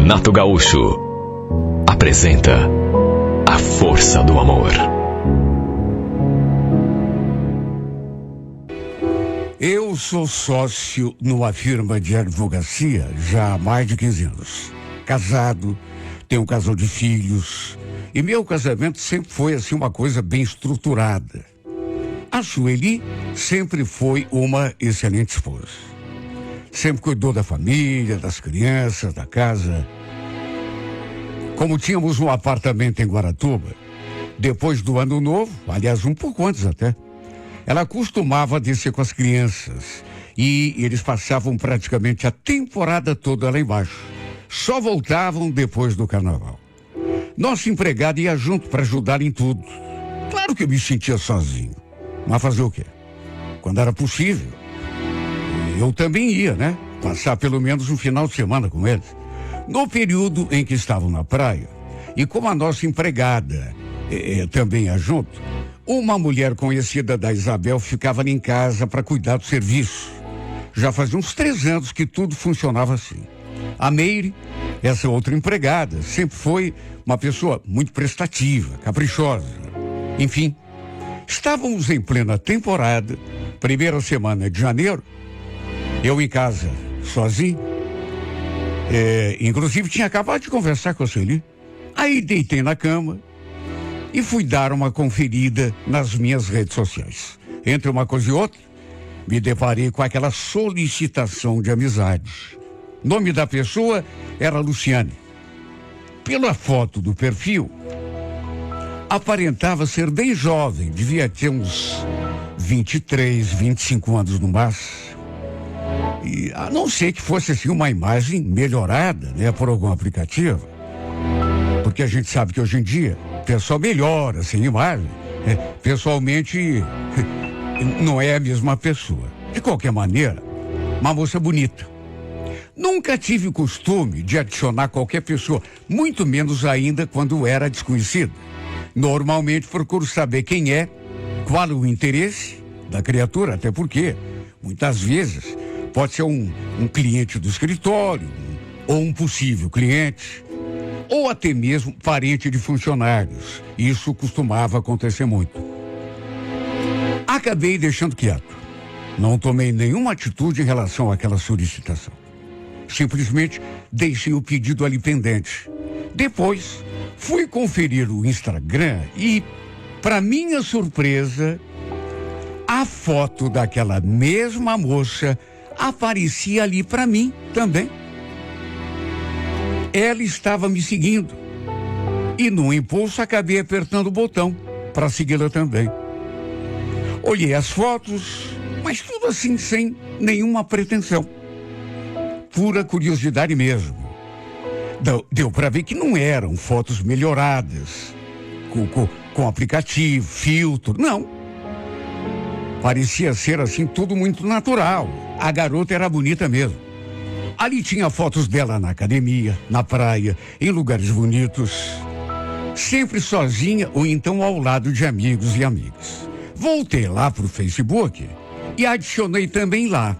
Renato Gaúcho apresenta A Força do Amor. Eu sou sócio numa firma de advocacia já há mais de 15 anos. Casado, tenho um casal de filhos e meu casamento sempre foi assim uma coisa bem estruturada. A Sueli sempre foi uma excelente esposa. Sempre cuidou da família, das crianças, da casa. Como tínhamos um apartamento em Guaratuba, depois do ano novo, aliás, um pouco antes até, ela costumava descer com as crianças e eles passavam praticamente a temporada toda lá embaixo. Só voltavam depois do carnaval. Nosso empregado ia junto para ajudar em tudo. Claro que eu me sentia sozinho, mas fazer o quê? Quando era possível, eu também ia, né? Passar pelo menos um final de semana com eles. No período em que estavam na praia, e como a nossa empregada também ia junto, uma mulher conhecida da Isabel ficava ali em casa para cuidar do serviço. Já fazia uns 3 anos que tudo funcionava assim. A Meire, essa outra empregada, sempre foi uma pessoa muito prestativa, caprichosa. Enfim, estávamos em plena temporada, primeira semana de janeiro, eu em casa, sozinho. Inclusive tinha acabado de conversar com a Sueli. Aí deitei na cama e fui dar uma conferida nas minhas redes sociais. Entre uma coisa e outra, me deparei com aquela solicitação de amizade. O nome da pessoa era Luciane. Pela foto do perfil, aparentava ser bem jovem, devia ter uns 23, 25 anos no máximo. E a não ser que fosse assim uma imagem melhorada, né, por algum aplicativo. Porque a gente sabe que hoje em dia o pessoal melhora sem imagem. Pessoalmente não é a mesma pessoa. De qualquer maneira, uma moça bonita. Nunca tive o costume de adicionar qualquer pessoa, muito menos ainda quando era desconhecida. Normalmente procuro saber quem é, qual o interesse da criatura, até porque muitas vezes pode ser um cliente do escritório, ou um possível cliente, ou até mesmo parente de funcionários. Isso costumava acontecer muito. Acabei deixando quieto. Não tomei nenhuma atitude em relação àquela solicitação. Simplesmente deixei o pedido ali pendente. Depois, fui conferir o Instagram e, para minha surpresa, a foto daquela mesma moça aparecia ali para mim também. Ela estava me seguindo e no impulso acabei apertando o botão para segui-la também. Olhei as fotos, mas tudo assim sem nenhuma pretensão. Pura curiosidade mesmo. Deu para ver que não eram fotos melhoradas, com aplicativo, filtro, não. Parecia ser assim tudo muito natural. A garota era bonita mesmo. Ali tinha fotos dela na academia, na praia, em lugares bonitos. Sempre sozinha ou então ao lado de amigos e amigas. Voltei lá pro Facebook e adicionei também lá.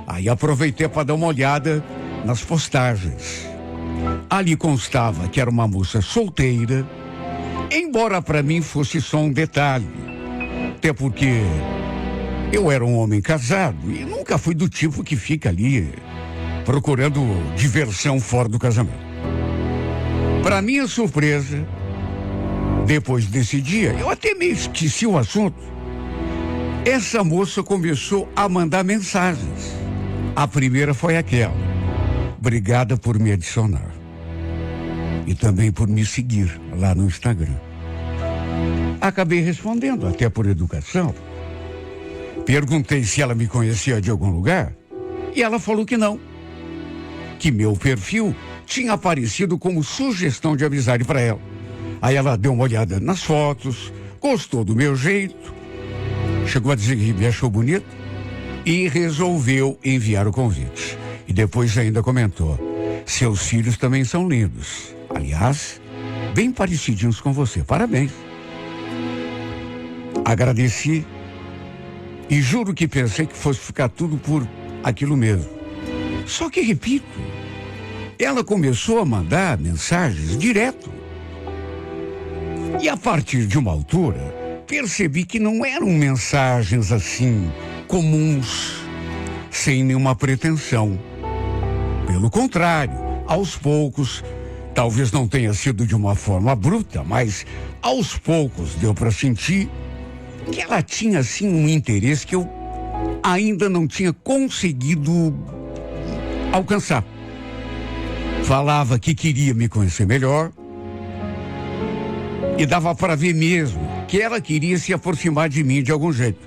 Aí aproveitei para dar uma olhada nas postagens. Ali constava que era uma moça solteira, embora para mim fosse só um detalhe. Até porque eu era um homem casado e nunca fui do tipo que fica ali procurando diversão fora do casamento. Para minha surpresa, depois desse dia, eu até meio esqueci o assunto. Essa moça começou a mandar mensagens. A primeira foi aquela: obrigada por me adicionar. E também por me seguir lá no Instagram. Acabei respondendo, até por educação. Perguntei se ela me conhecia de algum lugar e ela falou que não. Que meu perfil tinha aparecido como sugestão de amizade para ela. Aí ela deu uma olhada nas fotos, gostou do meu jeito, chegou a dizer que me achou bonito e resolveu enviar o convite. E depois ainda comentou: seus filhos também são lindos. Aliás, bem parecidinhos com você. Parabéns. Agradeci e juro que pensei que fosse ficar tudo por aquilo mesmo. Só que, repito, ela começou a mandar mensagens direto. E a partir de uma altura, percebi que não eram mensagens assim, comuns, sem nenhuma pretensão. Pelo contrário, aos poucos, talvez não tenha sido de uma forma bruta, mas aos poucos deu para sentir que ela tinha assim um interesse que eu ainda não tinha conseguido alcançar. Falava que queria me conhecer melhor e dava para ver mesmo que ela queria se aproximar de mim de algum jeito.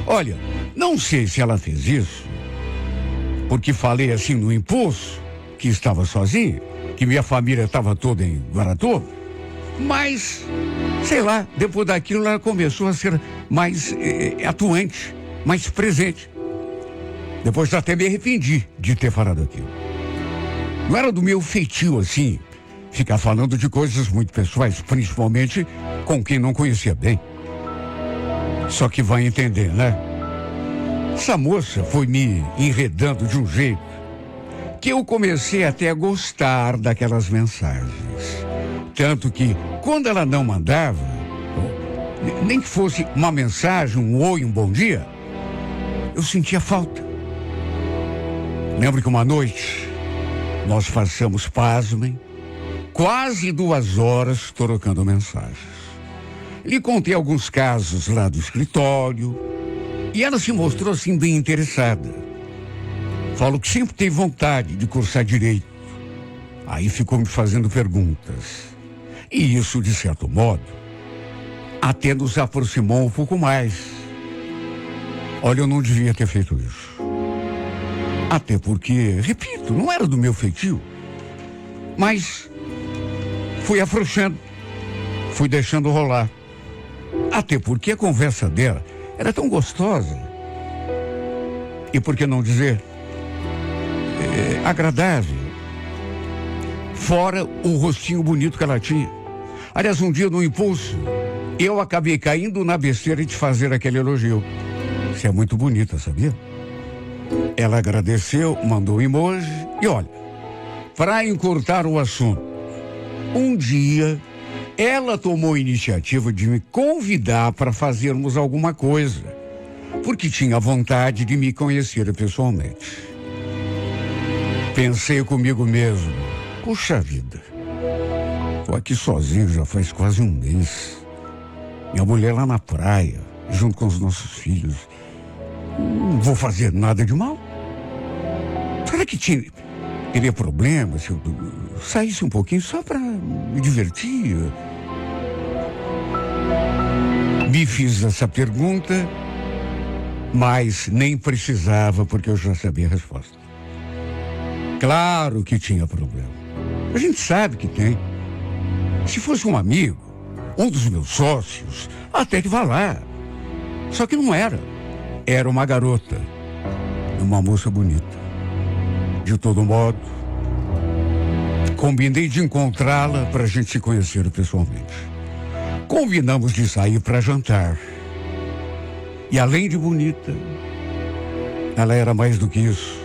Olha, não sei se ela fez isso porque falei assim no impulso, que estava sozinha, que minha família estava toda em Guaratuba, mas, sei lá, depois daquilo ela começou a ser mais atuante, mais presente. Depois até me arrependi de ter falado aquilo. Não era do meu feitio, assim, ficar falando de coisas muito pessoais, principalmente com quem não conhecia bem. Só que vai entender, né? Essa moça foi me enredando de um jeito que eu comecei até a gostar daquelas mensagens. Tanto que, quando ela não mandava, nem que fosse uma mensagem, um oi, um bom dia, eu sentia falta. Lembro que uma noite, nós passamos, pasmem, quase 2 horas trocando mensagens. Lhe contei alguns casos lá do escritório e ela se mostrou assim bem interessada. Falou que sempre teve vontade de cursar direito. Aí ficou me fazendo perguntas. E isso, de certo modo, até nos aproximou um pouco mais. Olha, eu não devia ter feito isso. Até porque, repito, não era do meu feitio. Mas fui afrouxando, fui deixando rolar. Até porque a conversa dela era tão gostosa. E por que não dizer agradável. Fora o rostinho bonito que ela tinha. Aliás, um dia, no impulso, eu acabei caindo na besteira de fazer aquele elogio. Você é muito bonita, sabia? Ela agradeceu, mandou um emoji e olha, para encurtar o assunto, um dia ela tomou a iniciativa de me convidar para fazermos alguma coisa, porque tinha vontade de me conhecer pessoalmente. Pensei comigo mesmo, puxa vida, tô aqui sozinho já faz quase um mês. Minha mulher lá na praia, junto com os nossos filhos. Não vou fazer nada de mal. Será que teria problema se eu saísse um pouquinho só para me divertir? Me fiz essa pergunta, mas nem precisava porque eu já sabia a resposta. Claro que tinha problema. A gente sabe que tem. Se fosse um amigo, um dos meus sócios, até que vá lá. Só que não era. Era uma garota, uma moça bonita. De todo modo, combinei de encontrá-la para a gente se conhecer pessoalmente. Combinamos de sair para jantar. E além de bonita, ela era mais do que isso,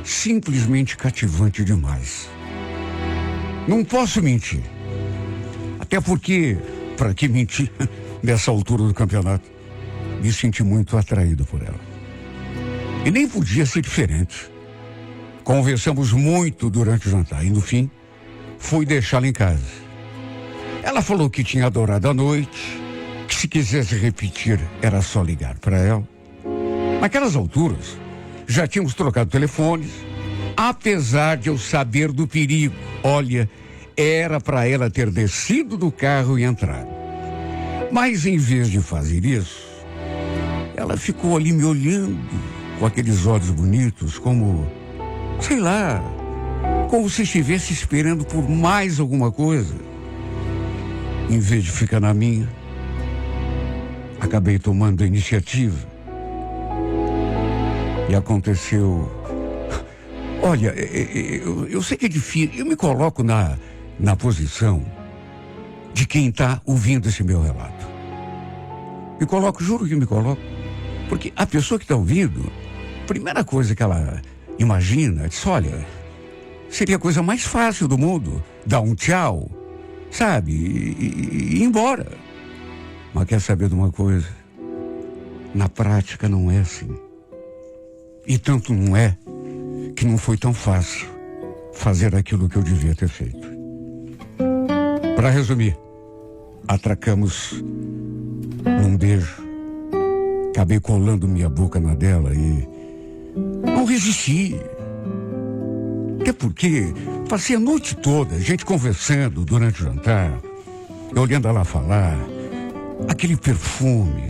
simplesmente cativante demais. Não posso mentir. Até porque, para que mentir nessa altura do campeonato? Me senti muito atraído por ela. E nem podia ser diferente. Conversamos muito durante o jantar e, no fim, fui deixá-la em casa. Ela falou que tinha adorado a noite, que se quisesse repetir, era só ligar para ela. Naquelas alturas, já tínhamos trocado telefones, apesar de eu saber do perigo. Olha, era para ela ter descido do carro e entrado. Mas, em vez de fazer isso, ela ficou ali me olhando com aqueles olhos bonitos, como, sei lá, como se estivesse esperando por mais alguma coisa. Em vez de ficar na minha, acabei tomando a iniciativa. E aconteceu... Olha, eu sei que é difícil, eu me coloco na posição de quem está ouvindo esse meu relato. Me coloco, juro que me coloco. Porque a pessoa que está ouvindo, a primeira coisa que ela imagina, diz, olha, seria a coisa mais fácil do mundo. Dar um tchau, sabe? E ir embora. Mas quer saber de uma coisa? Na prática não é assim. E tanto não é que não foi tão fácil fazer aquilo que eu devia ter feito. Para resumir, atracamos num beijo. Acabei colando minha boca na dela e não resisti. Até porque passei a noite toda, a gente conversando durante o jantar, eu olhando ela falar, aquele perfume,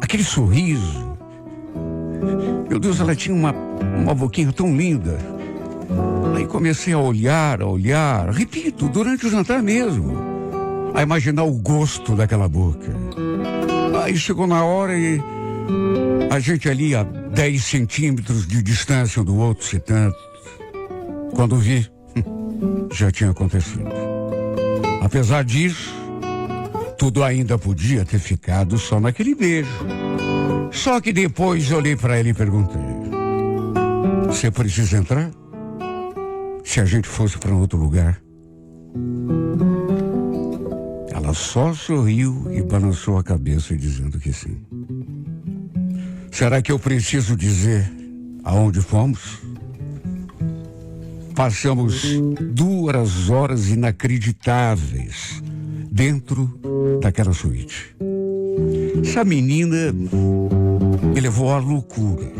aquele sorriso. Meu Deus, ela tinha uma boquinha tão linda. Aí comecei a olhar, repito, durante o jantar mesmo, a imaginar o gosto daquela boca. Aí chegou na hora e a gente ali a 10 centímetros de distância um do outro, se tanto. Quando vi, já tinha acontecido. Apesar disso, tudo ainda podia ter ficado só naquele beijo. Só que depois eu olhei para ela e perguntei: você precisa entrar? Se a gente fosse para outro lugar? Ela só sorriu e balançou a cabeça dizendo que sim. Será que eu preciso dizer aonde fomos? Passamos 2 horas inacreditáveis dentro daquela suíte. Essa menina me levou à loucura.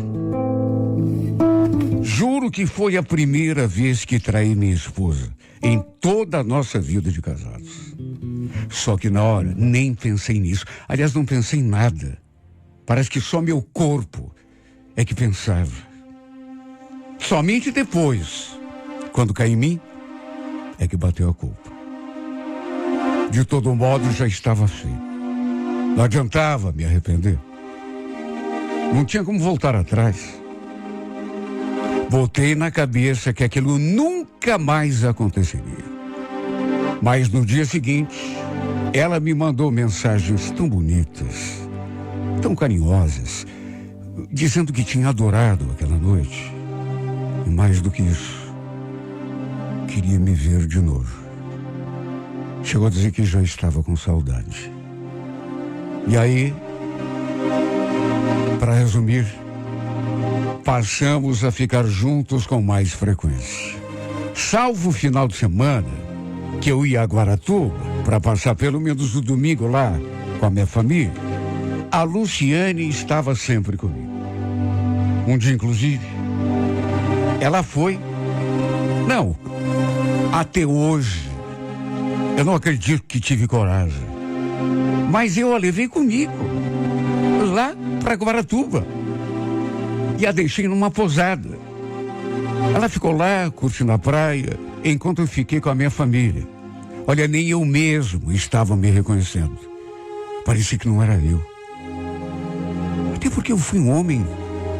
Juro que foi a primeira vez que traí minha esposa em toda a nossa vida de casados. Só que na hora nem pensei nisso. Aliás, não pensei em nada. Parece que só meu corpo é que pensava. Somente depois, quando cai em mim, é que bateu a culpa. De todo modo, já estava feito. Não adiantava me arrepender. Não tinha como voltar atrás. Botei na cabeça que aquilo nunca mais aconteceria. Mas no dia seguinte, ela me mandou mensagens tão bonitas, tão carinhosas, dizendo que tinha adorado aquela noite. E mais do que isso, queria me ver de novo. Chegou a dizer que já estava com saudade. E aí, para resumir, passamos a ficar juntos com mais frequência. Salvo o final de semana, que eu ia a Guaratuba para passar pelo menos o domingo lá com a minha família, a Luciane estava sempre comigo. Um dia, inclusive, ela foi. Não, até hoje, eu não acredito que tive coragem. Mas eu a levei comigo, lá para Guaratuba. E a deixei numa pousada. Ela ficou lá, curtindo a praia, enquanto eu fiquei com a minha família. Olha, nem eu mesmo estava me reconhecendo. Parecia que não era eu. Até porque eu fui um homem,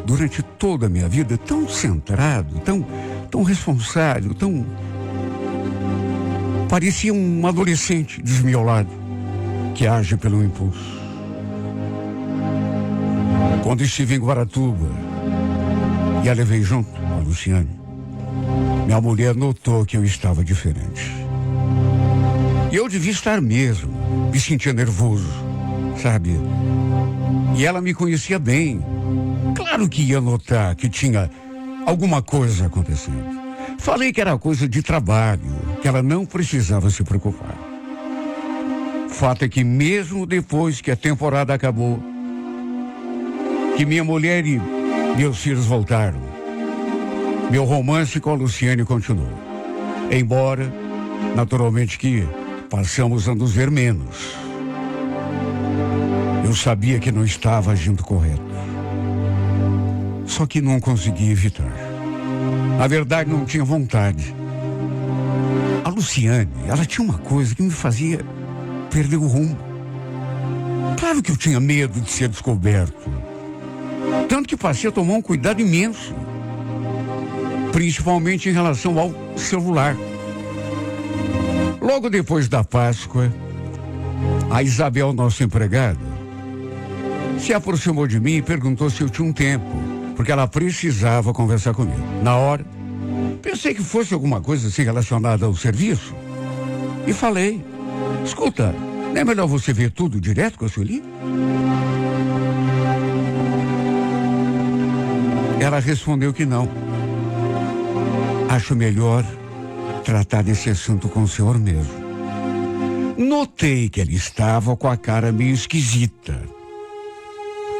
durante toda a minha vida, tão centrado, tão responsável, parecia um adolescente desmiolado, que age pelo impulso. Quando estive em Guaratuba e a levei junto, a Luciane, minha mulher notou que eu estava diferente. E eu devia estar mesmo, me sentia nervoso, sabe? E ela me conhecia bem. Claro que ia notar que tinha alguma coisa acontecendo. Falei que era coisa de trabalho, que ela não precisava se preocupar. Fato é que mesmo depois que a temporada acabou, que minha mulher e meus filhos voltaram, meu romance com a Luciane continuou. Embora, naturalmente, que passamos a nos ver menos. Eu sabia que não estava agindo correto. Só que não consegui evitar. Na verdade, não tinha vontade. A Luciane, ela tinha uma coisa que me fazia perder o rumo. Claro que eu tinha medo de ser descoberto. Tanto que passei a tomar um cuidado imenso. Principalmente em relação ao celular. Logo depois da Páscoa, a Isabel, nossa empregada, se aproximou de mim e perguntou se eu tinha um tempo, porque ela precisava conversar comigo. Na hora, Pensei que fosse alguma coisa assim relacionada ao serviço. E falei, escuta, não é melhor você ver tudo direto com a Sueli? Ela respondeu que não. Acho melhor tratar desse assunto com o senhor mesmo. Notei que ele estava com a cara meio esquisita.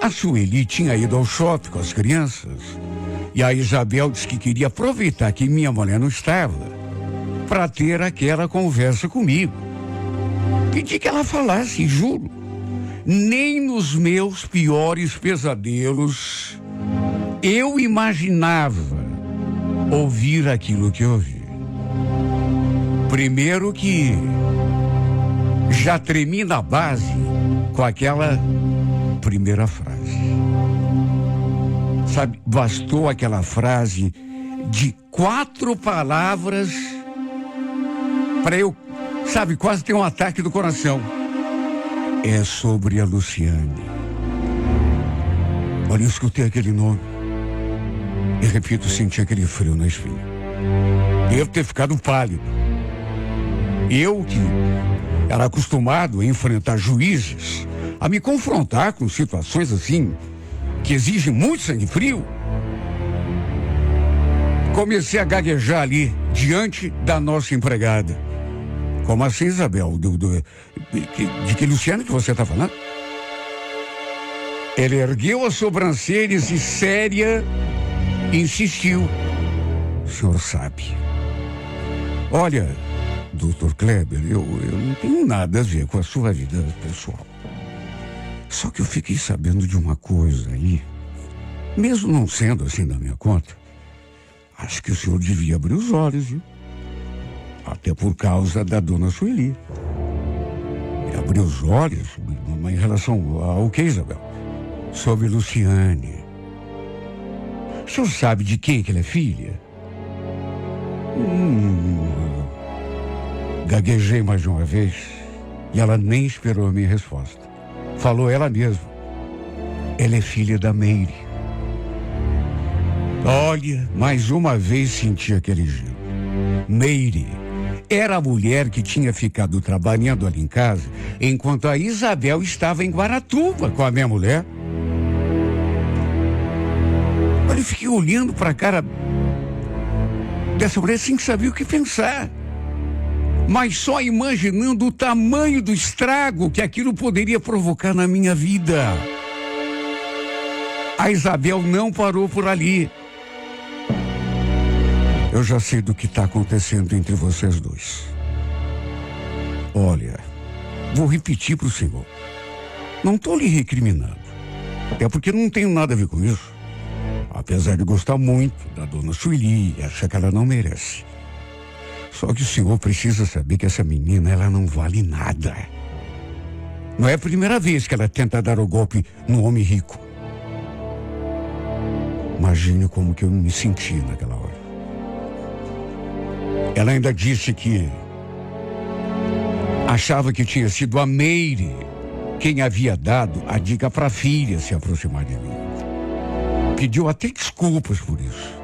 A Sueli tinha ido ao shopping com as crianças e a Isabel disse que queria aproveitar que minha mulher não estava para ter aquela conversa comigo. Pedi que ela falasse, e juro, nem nos meus piores pesadelos eu imaginava ouvir aquilo que ouvi. Primeiro que já tremi na base com aquela primeira frase. Sabe, bastou aquela frase de 4 palavras para eu, sabe, quase ter um ataque do coração. É sobre a Luciane. Olha, eu escutei aquele nome e, repito, senti aquele frio na espinha. Devo ter ficado pálido. Eu que era acostumado a enfrentar juízes, a me confrontar com situações assim, que exigem muito sangue frio, comecei a gaguejar ali, diante da nossa empregada. Como assim, Isabel? De que Luciano que você está falando? Ele ergueu as sobrancelhas e séria insistiu. O senhor sabe. Olha, doutor Kleber, eu não tenho nada a ver com a sua vida pessoal. Só que eu fiquei sabendo de uma coisa aí, mesmo não sendo assim da minha conta, acho que o senhor devia abrir os olhos, viu? Até por causa da dona Sueli. E abrir os olhos, mas em relação ao que, Isabel? Sobre Luciane. O senhor sabe de quem que ela é filha? Gaguejei mais de uma vez e ela nem esperou a minha resposta. Falou ela mesma. Ela é filha da Meire. Olha, mais uma vez senti aquele gelo. Meire era a mulher que tinha ficado trabalhando ali em casa enquanto a Isabel estava em Guaratuba com a minha mulher. Olha, eu fiquei olhando para a cara dessa mulher sem saber o que pensar. Mas só imaginando o tamanho do estrago que aquilo poderia provocar na minha vida. A Isabel não parou por ali. Eu já sei do que está acontecendo entre vocês dois. Olha, vou repetir para o senhor. Não estou lhe recriminando. Até porque não tenho nada a ver com isso. Apesar de gostar muito da dona Sueli e achar que ela não merece. Só que o senhor precisa saber que essa menina, ela não vale nada. Não é a primeira vez que ela tenta dar o golpe no homem rico. Imagine como que eu me senti naquela hora. Ela ainda disse que achava que tinha sido a Meire quem havia dado a dica para a filha se aproximar de mim. Pediu até desculpas por isso.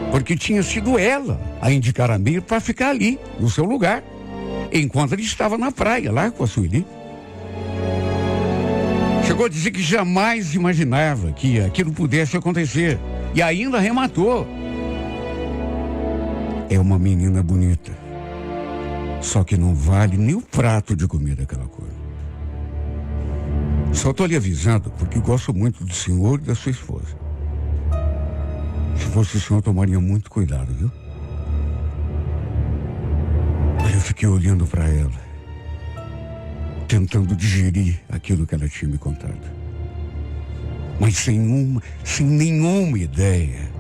Porque tinha sido ela a indicar a Meire para ficar ali, no seu lugar, enquanto ele estava na praia, lá com a Sueli. Chegou a dizer que jamais imaginava que aquilo pudesse acontecer. E ainda arrematou. É uma menina bonita. Só que não vale nem o prato de comida daquela coisa. Só estou lhe avisando porque gosto muito do senhor e da sua esposa. Se fosse o senhor, tomaria muito cuidado, viu? Aí eu fiquei olhando para ela, tentando digerir aquilo que ela tinha me contado. Mas sem nenhuma ideia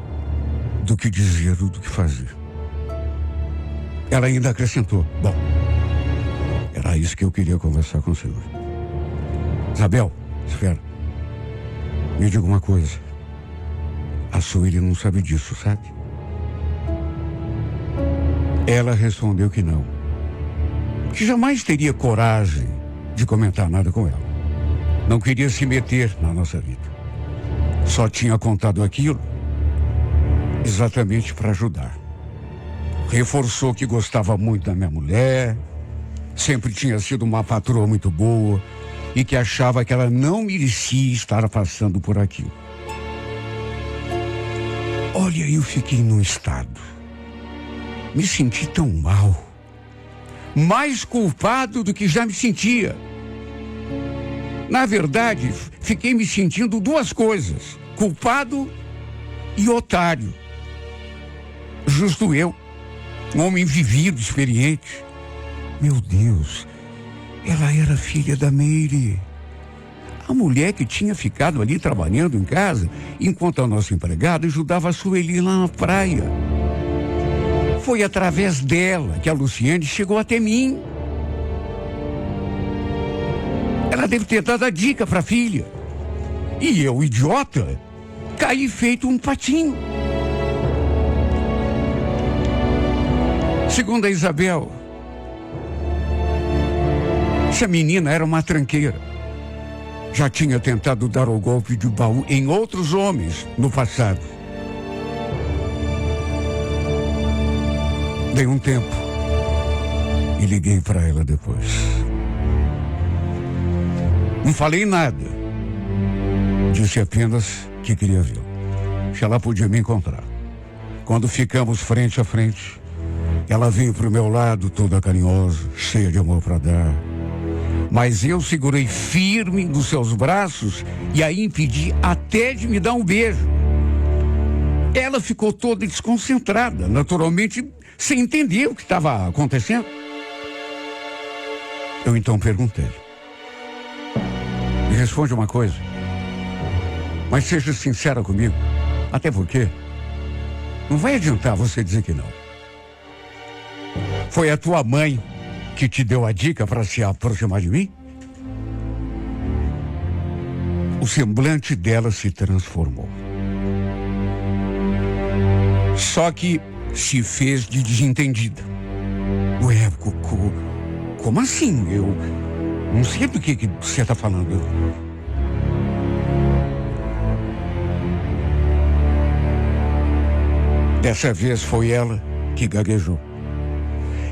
do que dizer ou do que fazer. Ela ainda acrescentou, bom, era isso que eu queria conversar com o senhor. Isabel, espera, me diga uma coisa. A Sueli não sabe disso, sabe? Ela respondeu que não. Que jamais teria coragem de comentar nada com ela. Não queria se meter na nossa vida. Só tinha contado aquilo exatamente para ajudar. Reforçou que gostava muito da minha mulher, sempre tinha sido uma patroa muito boa e que achava que ela não merecia estar passando por aquilo. Olha, eu fiquei num estado. Me senti tão mal. Mais culpado do que já me sentia. Na verdade, fiquei me sentindo duas coisas: culpado e otário. Justo eu, um homem vivido, experiente. Meu Deus, ela era filha da Meire. A mulher que tinha ficado ali trabalhando em casa, enquanto a nossa empregada ajudava a Sueli lá na praia. Foi através dela que a Luciane chegou até mim. Ela deve ter dado a dica para a filha. E eu, idiota, caí feito um patinho. Segundo a Isabel, essa menina era uma tranqueira. Já tinha tentado dar o golpe de baú em outros homens no passado. Dei um tempo e liguei para ela depois. Não falei nada. Disse apenas que queria vê-la, se ela podia me encontrar. Quando ficamos frente a frente, ela veio pro meu lado toda carinhosa, cheia de amor para dar. Mas eu segurei firme nos seus braços e a impedi até de me dar um beijo. Ela ficou toda desconcentrada, naturalmente, sem entender o que estava acontecendo. Eu então perguntei: me responde uma coisa, mas seja sincera comigo, até porque não vai adiantar você dizer que não. Foi a tua mãe que te deu a dica para se aproximar de mim? O semblante dela se transformou. Só que se fez de desentendida. Ué, como assim? Eu não sei do que você está falando. Dessa vez foi ela que gaguejou.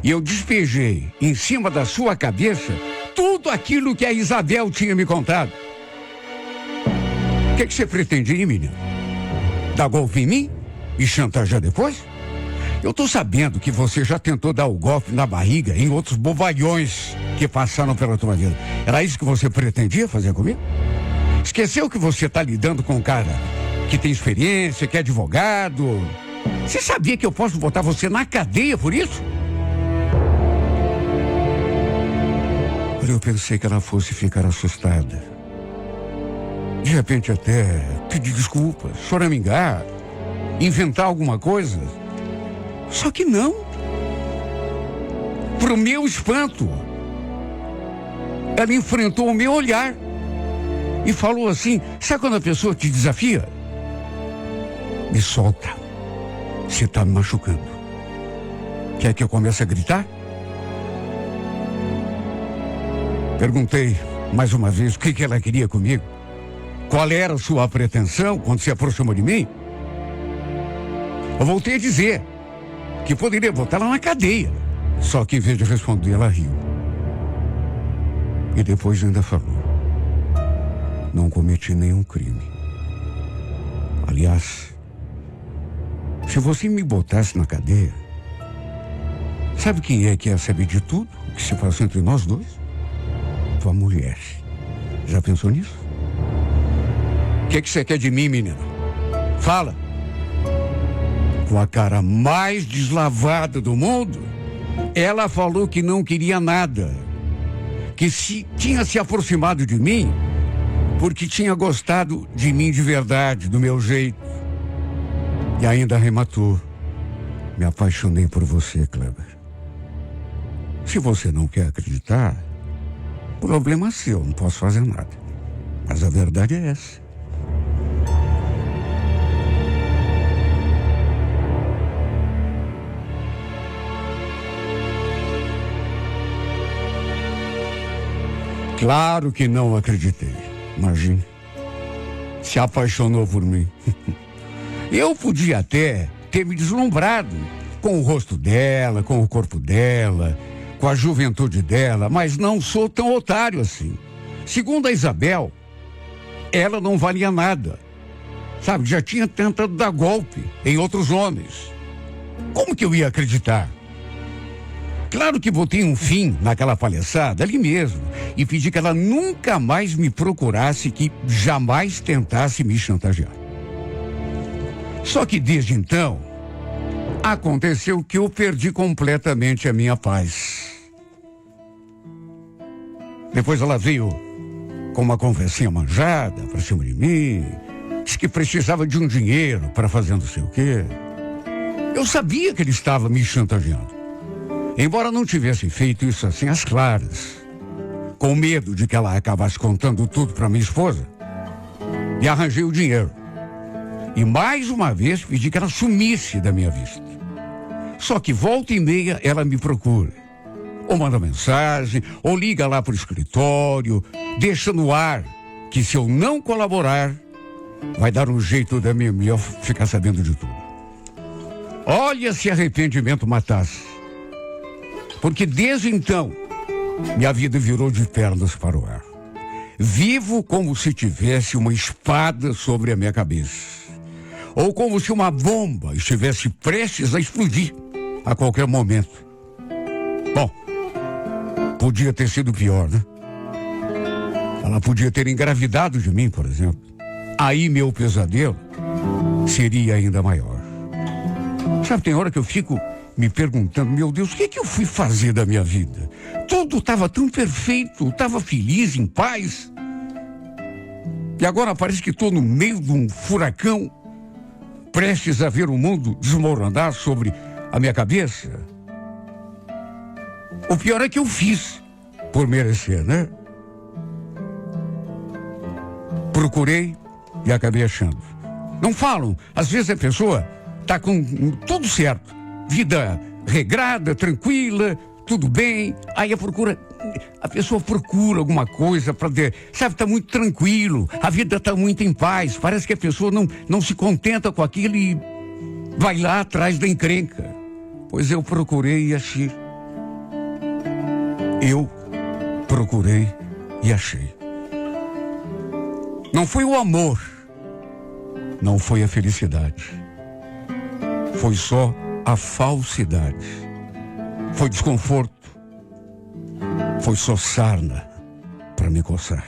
E eu despejei em cima da sua cabeça tudo aquilo que a Isabel tinha me contado. O que você pretendia, menino? Dar golpe em mim e chantagear depois? Eu tô sabendo que você já tentou dar o golpe na barriga em outros bobalhões que passaram pela tua vida. Era isso que você pretendia fazer comigo? Esqueceu que você tá lidando com um cara que tem experiência, que é advogado? Você sabia que eu posso botar você na cadeia por isso? Eu pensei que ela fosse ficar assustada. De repente até pedir desculpas, choramingar, inventar alguma coisa. Só que não. Pro meu espanto, ela enfrentou o meu olhar e falou assim: sabe quando a pessoa te desafia? Me solta. Você está me machucando. Quer que eu comece a gritar? Perguntei mais uma vez o que ela queria comigo. Qual era a sua pretensão quando se aproximou de mim? Eu voltei a dizer que poderia botar ela na cadeia. Só que em vez de responder, ela riu. E depois ainda falou: não cometi nenhum crime. Aliás, se você me botasse na cadeia, sabe quem é que ia saber de tudo o que se passou entre nós dois? Tua mulher. Já pensou nisso? O que você quer de mim, menina? Fala. Com a cara mais deslavada do mundo, ela falou que não queria nada. Que tinha se aproximado de mim porque tinha gostado de mim de verdade, do meu jeito. E ainda arrematou: me apaixonei por você, Kleber. Se você não quer acreditar, problema seu, não posso fazer nada. Mas a verdade é essa. Claro que não acreditei. Imagine. Se apaixonou por mim. Eu podia até ter me deslumbrado com o rosto dela, com o corpo dela, com a juventude dela, mas não sou tão otário assim. Segundo a Isabel, ela não valia nada. Sabe, já tinha tentado dar golpe em outros homens. Como que eu ia acreditar? Claro que botei um fim naquela palhaçada ali mesmo e pedi que ela nunca mais me procurasse, que jamais tentasse me chantagear. Só que desde então, aconteceu que eu perdi completamente a minha paz. Depois ela veio com uma conversinha manjada pra cima de mim, disse que precisava de um dinheiro para fazer não sei o quê. Eu sabia que ele estava me chantageando. Embora não tivesse feito isso assim às claras, com medo de que ela acabasse contando tudo para minha esposa, e arranjei o dinheiro. E mais uma vez pedi que ela sumisse da minha vista. Só que volta e meia ela me procura. Ou manda mensagem, ou liga lá pro escritório, deixa no ar que se eu não colaborar, vai dar um jeito da minha mulher ficar sabendo de tudo. Olha, se arrependimento matasse. Porque desde então, minha vida virou de pernas para o ar. Vivo como se tivesse uma espada sobre a minha cabeça. Ou como se uma bomba estivesse prestes a explodir a qualquer momento. Bom, podia ter sido pior, né? Ela podia ter engravidado de mim, por exemplo. Aí meu pesadelo seria ainda maior. Sabe, tem hora que eu fico me perguntando, meu Deus, o que eu fui fazer da minha vida? Tudo estava tão perfeito, estava feliz, em paz. E agora parece que estou no meio de um furacão, prestes a ver o mundo desmoronar sobre a minha cabeça. O pior é que eu fiz por merecer, né? Procurei e acabei achando. Não falam, às vezes a pessoa está com tudo certo. Vida regrada, tranquila, tudo bem. Aí a pessoa procura alguma coisa para ter, sabe, está muito tranquilo, a vida está muito em paz. Parece que a pessoa não se contenta com aquilo e vai lá atrás da encrenca. Pois eu procurei e achei. Eu procurei e achei. Não foi o amor, não foi a felicidade, foi só a falsidade. Foi desconforto. Foi só sarna para me coçar.